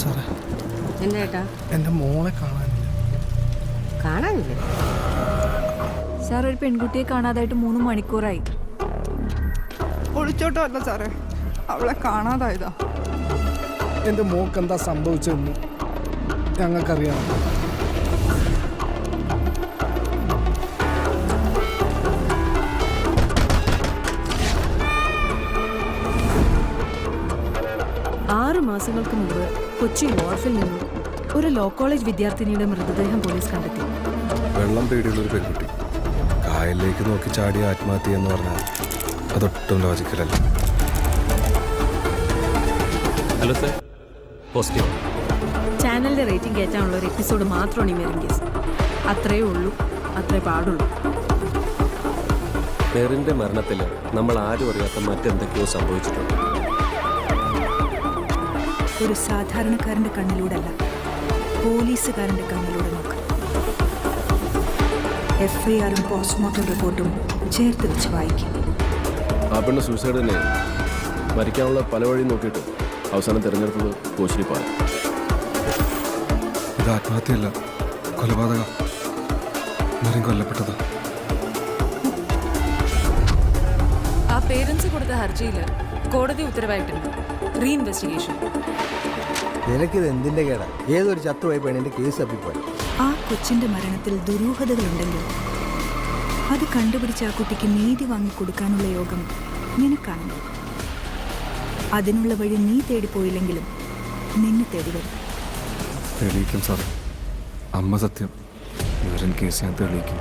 സാറേ, എന്താ ഏട്ടാ? എൻ്റെ മോളെ കാണാനില്ലേ? സാർ, ഒരു പെൺകുട്ടിയെ കാണാതായിട്ട് 3 മണിക്കൂറായി. ഒളിച്ചോട്ടോ അല്ല സാറേ, അവളെ കാണാതായതാ. എൻ്റെ മോൾക്ക് എന്താ സംഭവിച്ചതെന്ന് ഞങ്ങൾക്കറിയാം. മാസങ്ങൾക്ക് മുമ്പ് കൊച്ചി വാർഫിൽ നിന്നും ഒരു ലോ കോളേജ് വിദ്യാർത്ഥിനിയുടെ മൃതദേഹം പോലീസ് കണ്ടെത്തി. വെള്ളം പേടിയുള്ളൊരു പെൺകുട്ടി കായലിലേക്ക് നോക്കി ചാടി ആത്മഹത്യ എന്ന് പറഞ്ഞാൽ അതൊട്ടും ലോജിക്കലല്ല. Hello sir, positive. ചാനലിന്റെ റേറ്റിംഗ് കയറ്റാനുള്ള ഒരു എപ്പിസോഡ് മാത്രമാണ് ഈ മെറിൻ കേസ്. അത്രയേ ഉള്ളൂ, അത്രേ പാടുള്ളൂ. മെറിന്റെ മരണത്തിൽ നമ്മൾ ആരും അറിയാത്ത മറ്റെന്തൊക്കെയോ സംഭവിച്ചിട്ടുണ്ട്. ഒരു സാധാരണക്കാരന്റെ കണ്ണിലൂടെ അല്ല, പോലീസുകാരന്റെ കണ്ണിലൂടെ നോക്കാം. FIR-ഉം പോസ്റ്റ്മോർട്ടം റിപ്പോർട്ടും ചേർത്ത് വെച്ച് വായിക്കും. ആ പെണ്ണ് സൂസൈഡ് തന്നെ. മരിക്കാനുള്ള പല വഴി നോക്കിയിട്ട് അവസാനം തിരഞ്ഞെടുത്തത് കോശിനി പാലം. ഇത് ആത്മഹത്യയല്ല, കൊലപാതകം. മെറിൻ കൊല്ലപ്പെട്ടത്. ആ പേരൻസ് കൊടുത്ത ഹർജിയിൽ കോടതി ഉത്തരവായിട്ടുണ്ട് റീഇൻവെസ്റ്റിഗേഷൻ. നിനക്കിത് എന്തിന്റെ കേടാ? ഏതൊരു ചത്തുപോയ പെണ്ണിന്റെ കേസ് തപ്പിപ്പോയി. ആ കൊച്ചിന്റെ മരണത്തിൽ ദുരൂഹതകളുണ്ടെങ്കിൽ അത് കണ്ടുപിടിച്ച ആ കുട്ടിക്ക് നീതി വാങ്ങിക്കൊടുക്കാനുള്ള യോഗം നിനക്കാണ്. അതിനുള്ള വഴി നീ തേടിപ്പോയില്ലെങ്കിലും നിന്നെ തേടി വരും. തെളിയിക്കും സാർ. അമ്മ സത്യം. മെറിൻ കേസ് ഞാൻ തെളിയിക്കും.